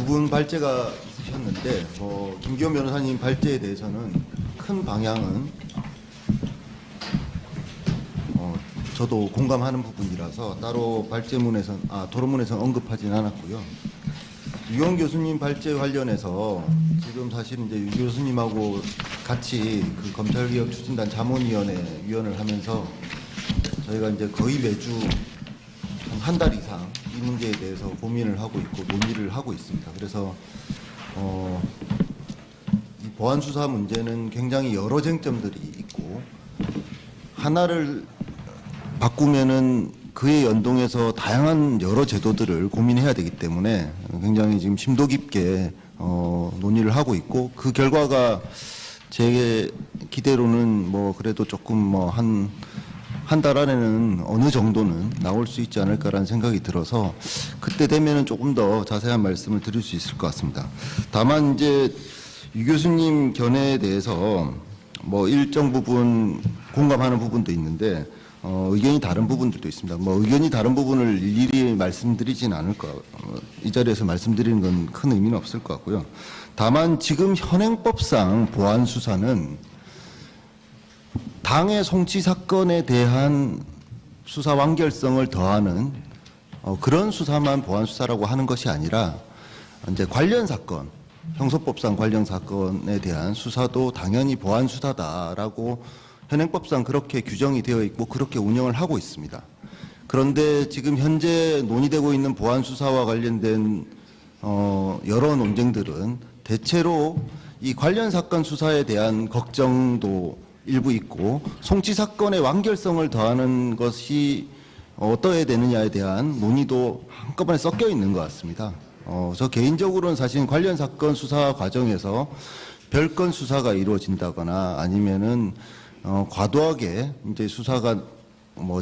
두 분 발제가 있으셨는데 김기현 변호사님 발제에 대해서는 큰 방향은 저도 공감하는 부분이라서 따로 발제문에선 토론문에서 언급하진 않았고요. 유경 교수님 발제 관련해서 지금 사실 이제 유 교수님하고 같이 그 검찰개혁 추진단 자문위원회 위원을 하면서 저희가 이제 거의 매주 한 달 이상 이 문제에 대해서 고민을 하고 있고 논의를 하고 있습니다. 그래서 이 보안 수사 문제는 굉장히 여러 쟁점들이 있고 하나를 바꾸면은 그에 연동해서 다양한 여러 제도들을 고민해야 되기 때문에 굉장히 지금 심도 깊게 논의를 하고 있고, 그 결과가 제 기대로는 그래도 조금 한 달 안에는 어느 정도는 나올 수 있지 않을까라는 생각이 들어서 그때 되면은 조금 더 자세한 말씀을 드릴 수 있을 것 같습니다. 다만 이제 유 교수님 견해에 대해서 일정 부분 공감하는 부분도 있는데 의견이 다른 부분들도 있습니다. 의견이 다른 부분을 일일이 말씀드리진 않을 이 자리에서 말씀드리는 건 큰 의미는 없을 것 같고요. 다만 지금 현행법상 보안 수사는 당의 송치 사건에 대한 수사 완결성을 더하는 그런 수사만 보안 수사라고 하는 것이 아니라 이제 관련 사건, 형소법상 관련 사건에 대한 수사도 당연히 보안 수사다라고 현행법상 그렇게 규정이 되어 있고 그렇게 운영을 하고 있습니다. 그런데 지금 현재 논의되고 있는 보안 수사와 관련된 여러 논쟁들은 대체로 이 관련 사건 수사에 대한 걱정도 일부 있고 송치 사건의 완결성을 더하는 것이 어떠해야 되느냐에 대한 논의도 한꺼번에 섞여 있는 것 같습니다. 저 개인적으로는 사실 관련 사건 수사 과정에서 별건 수사가 이루어진다거나 아니면은 과도하게 이제 수사가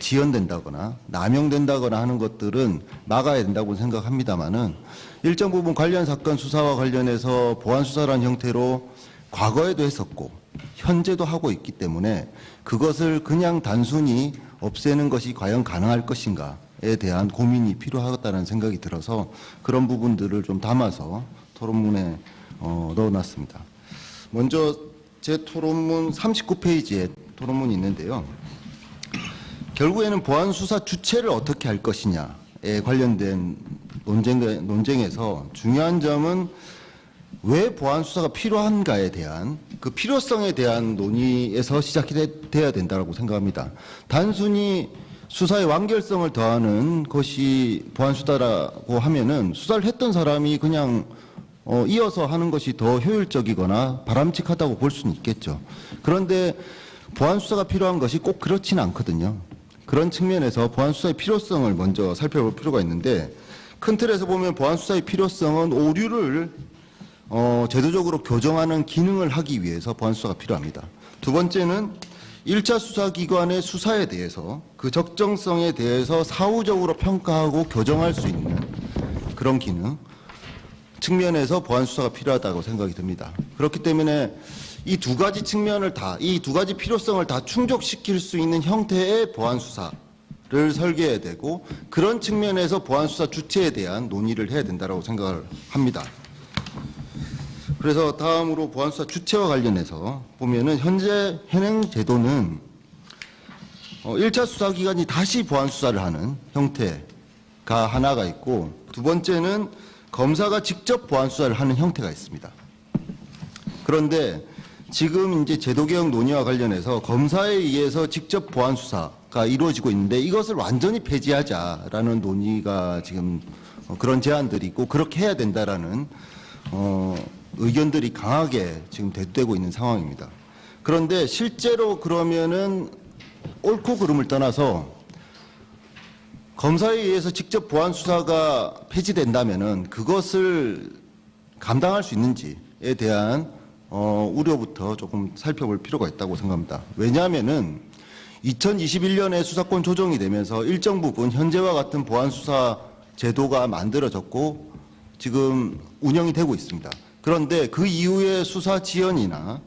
지연된다거나 남용된다거나 하는 것들은 막아야 된다고 생각합니다만은 일정 부분 관련 사건 수사와 관련해서 보안 수사라는 형태로 과거에도 했었고 현재도 하고 있기 때문에 그것을 그냥 단순히 없애는 것이 과연 가능할 것인가에 대한 고민이 필요하다는 생각이 들어서 그런 부분들을 좀 담아서 토론문에 넣어놨습니다. 먼저 제 토론문 39페이지에 토론문이 있는데요. 결국에는 보안 수사 주체를 어떻게 할 것이냐에 관련된 논쟁에서 중요한 점은 왜 보안 수사가 필요한가에 대한 그 필요성에 대한 논의에서 시작이 돼야 된다고 생각합니다. 단순히 수사의 완결성을 더하는 것이 보안 수사라고 하면은 수사를 했던 사람이 그냥 이어서 하는 것이 더 효율적이거나 바람직하다고 볼 수는 있겠죠. 그런데 보안 수사가 필요한 것이 꼭 그렇지는 않거든요. 그런 측면에서 보안 수사의 필요성을 먼저 살펴볼 필요가 있는데, 큰 틀에서 보면 보안 수사의 필요성은 오류를 제도적으로 교정하는 기능을 하기 위해서 보안 수사가 필요합니다. 두 번째는 1차 수사기관의 수사에 대해서 그 적정성에 대해서 사후적으로 평가하고 교정할 수 있는 그런 기능 측면에서 보안 수사가 필요하다고 생각이 듭니다. 그렇기 때문에 이 두 가지 측면을 이 두 가지 필요성을 다 충족시킬 수 있는 형태의 보안 수사를 설계해야 되고, 그런 측면에서 보안 수사 주체에 대한 논의를 해야 된다고 생각을 합니다. 그래서 다음으로 보안 수사 주체와 관련해서 보면은 현재 현행 제도는 1차 수사기관이 다시 보안 수사를 하는 형태가 하나가 있고, 두 번째는 검사가 직접 보안 수사를 하는 형태가 있습니다. 그런데 지금 이제 제도개혁 논의와 관련해서 검사에 의해서 직접 보안 수사가 이루어지고 있는데 이것을 완전히 폐지하자라는 논의가 지금 그런 제안들이 있고 그렇게 해야 된다라는 의견들이 강하게 지금 대두되고 있는 상황입니다. 그런데 실제로 그러면은 옳고 그름을 떠나서 검사에 의해서 직접 보안 수사가 폐지된다면은 그것을 감당할 수 있는지에 대한 우려부터 조금 살펴볼 필요가 있다고 생각합니다. 왜냐하면은 2021년에 수사권 조정이 되면서 일정 부분 현재와 같은 보안 수사 제도가 만들어졌고 지금 운영이 되고 있습니다. 그런데 그 이후에 수사 지연이나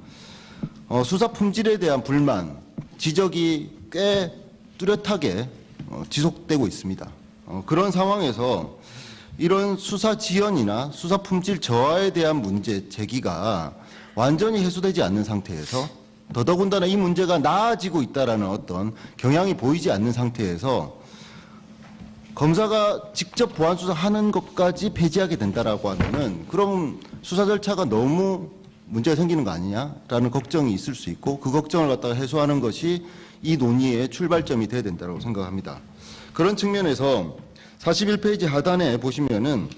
수사 품질에 대한 불만, 지적이 꽤 뚜렷하게 지속되고 있습니다. 그런 상황에서 이런 수사 지연이나 수사 품질 저하에 대한 문제 제기가 완전히 해소되지 않는 상태에서, 더더군다나 이 문제가 나아지고 있다라는 어떤 경향이 보이지 않는 상태에서 검사가 직접 보안 수사하는 것까지 폐지하게 된다라고 하면은, 그럼 수사 절차가 너무 문제가 생기는 거 아니냐라는 걱정이 있을 수 있고, 그 걱정을 갖다가 해소하는 것이 이 논의의 출발점이 돼야 된다고 생각합니다. 그런 측면에서 41페이지 하단에 보시면은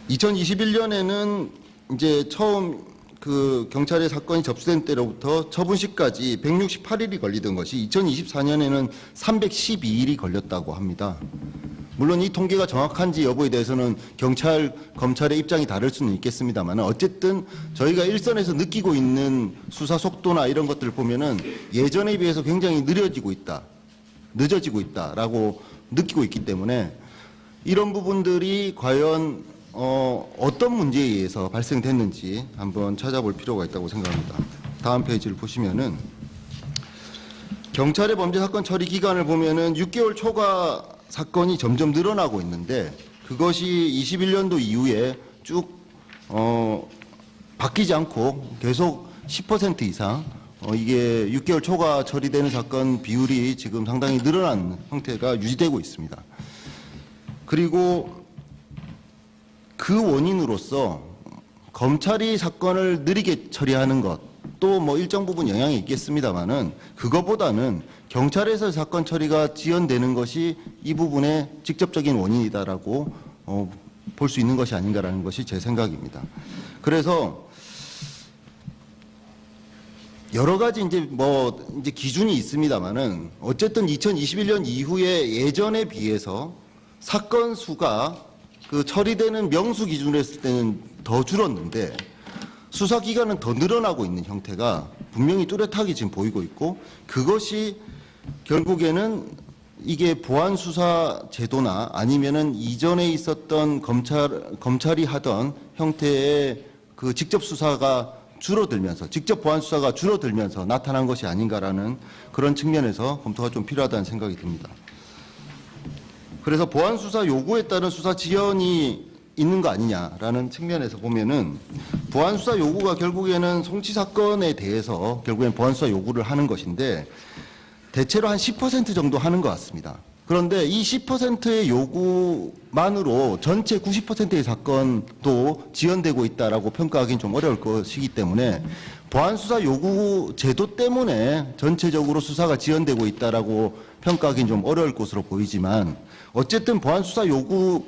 2021년에는 이제 처음 그 경찰의 사건이 접수된 때로부터 처분시까지 168일이 걸리던 것이 2024년에는 312일이 걸렸다고 합니다. 물론 이 통계가 정확한지 여부에 대해서는 경찰, 검찰의 입장이 다를 수는 있겠습니다만, 어쨌든 저희가 일선에서 느끼고 있는 수사 속도나 이런 것들을 보면은 예전에 비해서 굉장히 늦어지고 있다라고 느끼고 있기 때문에, 이런 부분들이 과연 어떤 문제에 의해서 발생됐는지 한번 찾아볼 필요가 있다고 생각합니다. 다음 페이지를 보시면은 경찰의 범죄 사건 처리 기간을 보면은 6개월 초과 사건이 점점 늘어나고 있는데, 그것이 21년도 이후에 쭉 바뀌지 않고 계속 10% 이상 이게 6개월 초과 처리되는 사건 비율이 지금 상당히 늘어난 형태가 유지되고 있습니다. 그리고 그 원인으로서 검찰이 사건을 느리게 처리하는 것, 또 뭐 일정 부분 영향이 있겠습니다만은, 그거보다는 경찰에서 사건 처리가 지연되는 것이 이 부분의 직접적인 원인이다라고 볼 수 있는 것이 아닌가라는 것이 제 생각입니다. 그래서 여러 가지 이제 기준이 있습니다만은, 어쨌든 2021년 이후에 예전에 비해서 사건 수가 그 처리되는 명수 기준으로 했을 때는 더 줄었는데, 수사 기간은 더 늘어나고 있는 형태가 분명히 뚜렷하게 지금 보이고 있고, 그것이 결국에는 이게 보안 수사 제도나 아니면은 이전에 있었던 검찰이 하던 형태의 그 직접 수사가 줄어들면서, 직접 보안 수사가 줄어들면서 나타난 것이 아닌가라는 그런 측면에서 검토가 좀 필요하다는 생각이 듭니다. 그래서 보안 수사 요구에 따른 수사 지연이 있는 거 아니냐라는 측면에서 보면은, 보안 수사 요구가 결국에는 송치 사건에 대해서 결국엔 보안 수사 요구를 하는 것인데, 대체로 한 10% 정도 하는 것 같습니다. 그런데 이 10%의 요구만으로 전체 90%의 사건도 지연되고 있다라고 평가하기는 좀 어려울 것이기 때문에, 보안 수사 요구 제도 때문에 전체적으로 수사가 지연되고 있다라고 평가하기는 좀 어려울 것으로 보이지만, 어쨌든 보안 수사 요구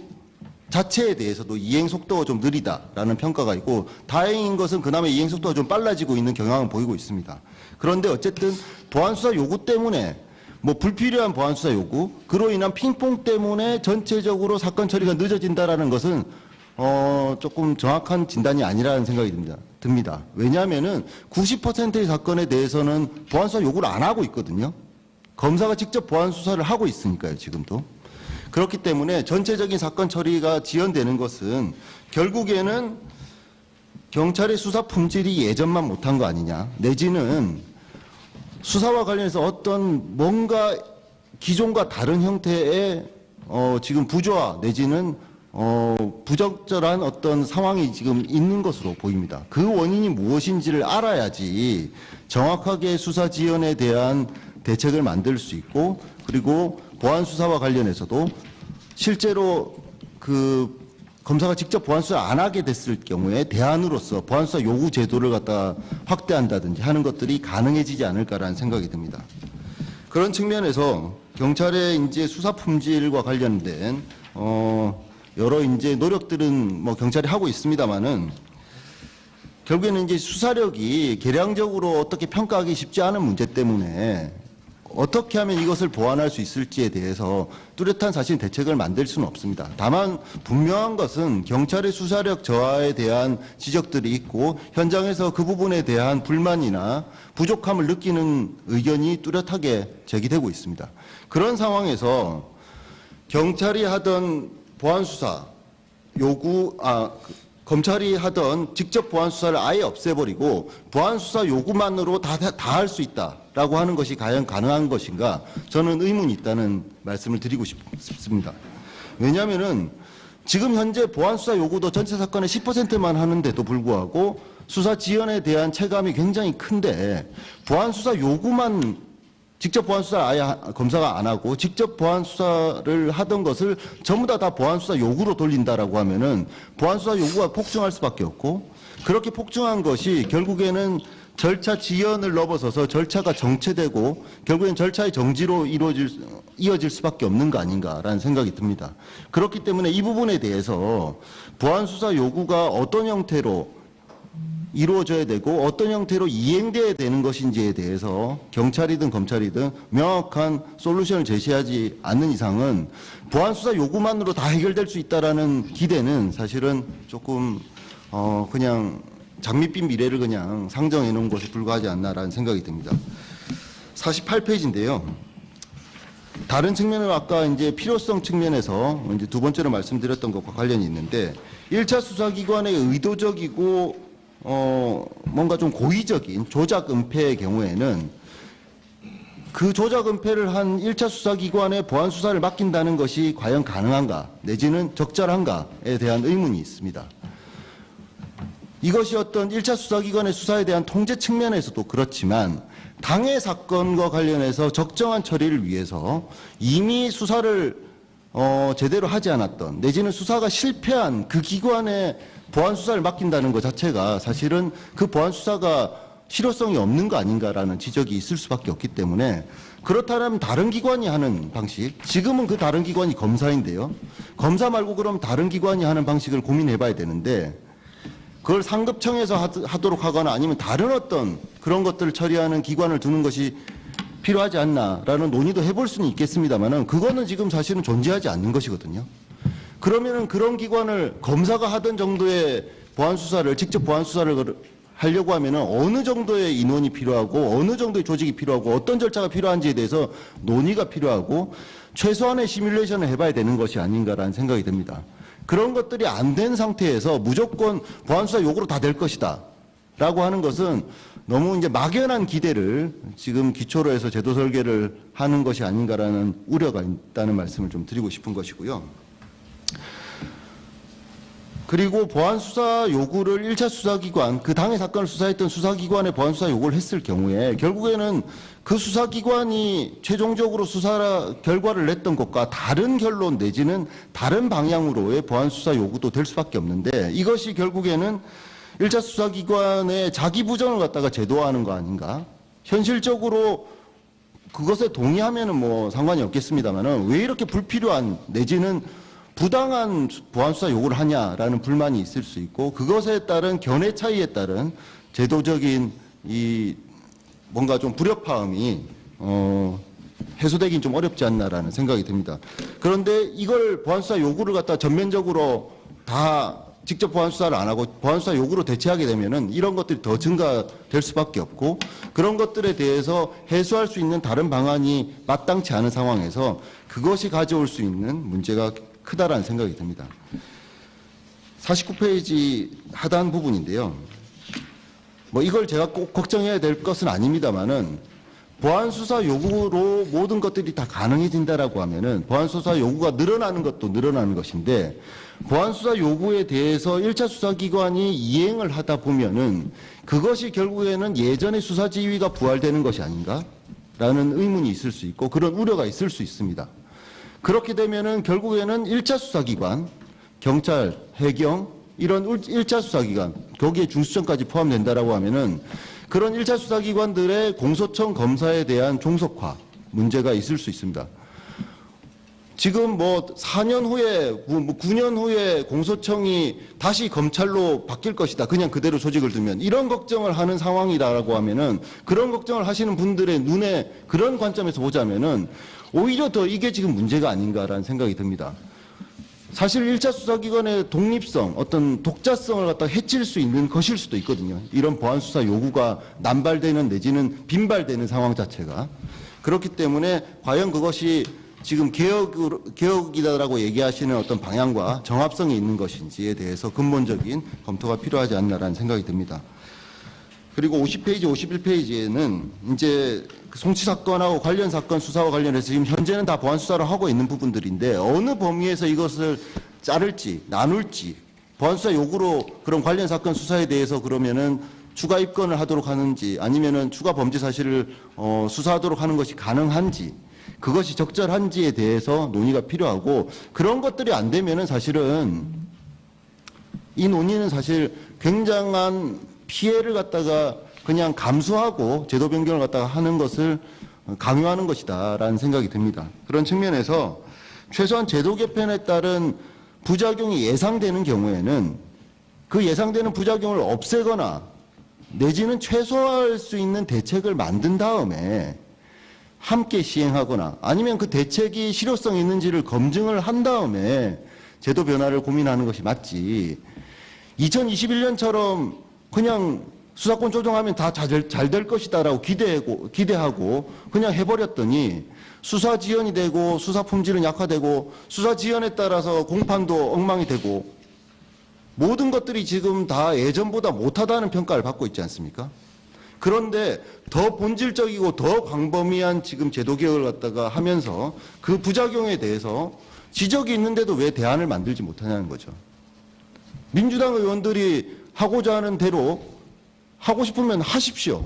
자체에 대해서도 이행 속도가 좀 느리다라는 평가가 있고, 다행인 것은 그나마 이행 속도가 좀 빨라지고 있는 경향은 보이고 있습니다. 그런데 어쨌든 보안 수사 요구 때문에, 불필요한 보안 수사 요구, 그로 인한 핑퐁 때문에 전체적으로 사건 처리가 늦어진다라는 것은 조금 정확한 진단이 아니라는 생각이 듭니다. 왜냐하면은 90%의 사건에 대해서는 보안 수사 요구를 안 하고 있거든요. 검사가 직접 보안 수사를 하고 있으니까요, 지금도. 그렇기 때문에 전체적인 사건 처리가 지연되는 것은 결국에는 경찰의 수사 품질이 예전만 못한 거 아니냐, 내지는 수사와 관련해서 어떤 뭔가 기존과 다른 형태의 지금 부조화 내지는 부적절한 어떤 상황이 지금 있는 것으로 보입니다. 그 원인이 무엇인지를 알아야지 정확하게 수사 지연에 대한 대책을 만들 수 있고, 그리고 보안 수사와 관련해서도 실제로 그 검사가 직접 보안 수사 안 하게 됐을 경우에 대안으로서 보안 수사 요구 제도를 갖다 확대한다든지 하는 것들이 가능해지지 않을까라는 생각이 듭니다. 그런 측면에서 경찰의 이제 수사 품질과 관련된 여러 이제 노력들은 경찰이 하고 있습니다만은, 결국에는 이제 수사력이 계량적으로 어떻게 평가하기 쉽지 않은 문제 때문에 어떻게 하면 이것을 보완할 수 있을지에 대해서 뚜렷한 사실 대책을 만들 수는 없습니다. 다만 분명한 것은 경찰의 수사력 저하에 대한 지적들이 있고, 현장에서 그 부분에 대한 불만이나 부족함을 느끼는 의견이 뚜렷하게 제기되고 있습니다. 그런 상황에서 경찰이 하던 보안 수사 요구, 검찰이 하던 직접 보안 수사를 아예 없애버리고 보안 수사 요구만으로 다 할 수 있다라고 하는 것이 과연 가능한 것인가, 저는 의문이 있다는 말씀을 드리고 싶습니다. 왜냐하면은 지금 현재 보안수사 요구도 전체 사건의 10%만 하는데도 불구하고 수사 지연에 대한 체감이 굉장히 큰데 보안수사 요구만 직접 보안수사를 아예 검사가 안 하고 직접 보안수사를 하던 것을 전부 다 보안수사 요구로 돌린다라고 하면은 보안수사 요구가 폭증할 수밖에 없고 그렇게 폭증한 것이 결국에는 절차 지연을 넘어서서 절차가 정체되고 결국엔 절차의 정지로 이어질 수밖에 없는 거 아닌가라는 생각이 듭니다. 그렇기 때문에 이 부분에 대해서 보안수사 요구가 어떤 형태로 이루어져야 되고 어떤 형태로 이행돼야 되는 것인지에 대해서 경찰이든 검찰이든 명확한 솔루션을 제시하지 않는 이상은 보안수사 요구만으로 다 해결될 수 있다라는 기대는 사실은 조금 그냥 장밋빛 미래를 그냥 상정해 놓은 것에 불과하지 않나라는 생각이 듭니다. 48페이지인데요. 다른 측면으로 아까 이제 필요성 측면에서 이제 두 번째로 말씀드렸던 것과 관련이 있는데 1차 수사기관의 의도적이고 뭔가 좀 고의적인 조작 은폐의 경우에는 그 조작 은폐를 한 1차 수사기관에 보안 수사를 맡긴다는 것이 과연 가능한가 내지는 적절한가에 대한 의문이 있습니다. 이것이 어떤 1차 수사기관의 수사에 대한 통제 측면에서도 그렇지만 당해 사건과 관련해서 적정한 처리를 위해서 이미 수사를 제대로 하지 않았던 내지는 수사가 실패한 그 기관에 보안 수사를 맡긴다는 것 자체가 사실은 그 보안 수사가 실효성이 없는 거 아닌가라는 지적이 있을 수밖에 없기 때문에 그렇다면 다른 기관이 하는 방식, 지금은 그 다른 기관이 검사인데요. 검사 말고 그럼 다른 기관이 하는 방식을 고민해 봐야 되는데 그걸 상급청에서 하도록 하거나 아니면 다른 어떤 그런 것들을 처리하는 기관을 두는 것이 필요하지 않나라는 논의도 해볼 수는 있겠습니다만은 그거는 지금 사실은 존재하지 않는 것이거든요. 그러면은 그런 기관을 검사가 하던 정도의 보안 수사를 직접 보안 수사를 하려고 하면은 어느 정도의 인원이 필요하고 어느 정도의 조직이 필요하고 어떤 절차가 필요한지에 대해서 논의가 필요하고 최소한의 시뮬레이션을 해봐야 되는 것이 아닌가라는 생각이 듭니다. 그런 것들이 안 된 상태에서 무조건 보안수사 요구로 다 될 것이다 라고 하는 것은 너무 이제 막연한 기대를 지금 기초로 해서 제도 설계를 하는 것이 아닌가라는 우려가 있다는 말씀을 좀 드리고 싶은 것이고요. 그리고 보안수사 요구를 1차 수사기관, 그 당해 사건을 수사했던 수사기관에 보안수사 요구를 했을 경우에 결국에는 그 수사기관이 최종적으로 수사 결과를 냈던 것과 다른 결론 내지는 다른 방향으로의 보안수사 요구도 될 수밖에 없는데 이것이 결국에는 1차 수사기관의 자기 부정을 갖다가 제도화하는 거 아닌가? 현실적으로 그것에 동의하면은 뭐 상관이 없겠습니다만은 왜 이렇게 불필요한 내지는 부당한 보안수사 요구를 하냐라는 불만이 있을 수 있고 그것에 따른 견해 차이에 따른 제도적인 이 뭔가 좀 불협화음이 해소되긴 좀 어렵지 않나라는 생각이 듭니다. 그런데 이걸 보안수사 요구를 갖다 전면적으로 다 직접 보안수사를 안 하고 보안수사 요구로 대체하게 되면은 이런 것들이 더 증가될 수밖에 없고 그런 것들에 대해서 해소할 수 있는 다른 방안이 마땅치 않은 상황에서 그것이 가져올 수 있는 문제가 크다라는 생각이 듭니다. 49페이지 하단 부분인데요. 뭐 이걸 제가 꼭 걱정해야 될 것은 아닙니다만은 보안수사 요구로 모든 것들이 다 가능해진다라고 하면은 보안수사 요구가 늘어나는 것도 늘어나는 것인데 보안수사 요구에 대해서 1차 수사기관이 이행을 하다 보면은 그것이 결국에는 예전의 수사 지휘가 부활되는 것이 아닌가라는 의문이 있을 수 있고 그런 우려가 있을 수 있습니다. 그렇게 되면은 결국에는 1차 수사기관, 경찰, 해경 이런 1차 수사기관 거기에 중수청까지 포함된다라고 하면은 그런 1차 수사기관들의 공소청 검사에 대한 종속화 문제가 있을 수 있습니다. 지금 뭐 4년 후에, 뭐 9년 후에 공소청이 다시 검찰로 바뀔 것이다. 그냥 그대로 조직을 두면 이런 걱정을 하는 상황이라고 하면은 그런 걱정을 하시는 분들의 눈에 그런 관점에서 보자면은 오히려 더 이게 지금 문제가 아닌가라는 생각이 듭니다. 사실 1차 수사기관의 독립성, 어떤 독자성을 갖다 해칠 수 있는 것일 수도 있거든요. 이런 보안수사 요구가 남발되는 내지는 빈발되는 상황 자체가. 그렇기 때문에 과연 그것이 지금 개혁이다라고 얘기하시는 어떤 방향과 정합성이 있는 것인지에 대해서 근본적인 검토가 필요하지 않나라는 생각이 듭니다. 그리고 50페이지, 51페이지에는 이제 그 송치 사건하고 관련 사건 수사와 관련해서 지금 현재는 다 보안 수사를 하고 있는 부분들인데 어느 범위에서 이것을 자를지 나눌지 보안 수사 요구로 그런 관련 사건 수사에 대해서 그러면은 추가 입건을 하도록 하는지 아니면은 추가 범죄 사실을 수사하도록 하는 것이 가능한지 그것이 적절한지에 대해서 논의가 필요하고 그런 것들이 안 되면은 사실은 이 논의는 사실 굉장한 피해를 갖다가 그냥 감수하고 제도 변경을 갖다가 하는 것을 강요하는 것이다라는 생각이 듭니다. 그런 측면에서 최소한 제도 개편에 따른 부작용이 예상되는 경우에는 그 예상되는 부작용을 없애거나 내지는 최소화할 수 있는 대책을 만든 다음에 함께 시행하거나 아니면 그 대책이 실효성이 있는지를 검증을 한 다음에 제도 변화를 고민하는 것이 맞지 2021년처럼 그냥 수사권 조정하면 다 잘 될 것이다라고 기대하고 그냥 해버렸더니 수사 지연이 되고 수사 품질은 약화되고 수사 지연에 따라서 공판도 엉망이 되고 모든 것들이 지금 다 예전보다 못하다는 평가를 받고 있지 않습니까? 그런데 더 본질적이고 더 광범위한 지금 제도 개혁을 갖다가 하면서 그 부작용에 대해서 지적이 있는데도 왜 대안을 만들지 못하냐는 거죠. 민주당 의원들이 하고자 하는 대로 하고 싶으면 하십시오.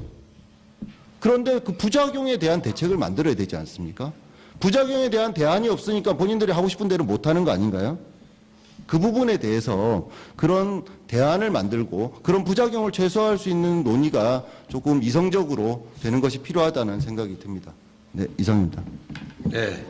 그런데 그 부작용에 대한 대책을 만들어야 되지 않습니까? 부작용에 대한 대안이 없으니까 본인들이 하고 싶은 대로 못하는 거 아닌가요? 그 부분에 대해서 그런 대안을 만들고 그런 부작용을 최소화할 수 있는 논의가 조금 이성적으로 되는 것이 필요하다는 생각이 듭니다. 네, 이상입니다. 네.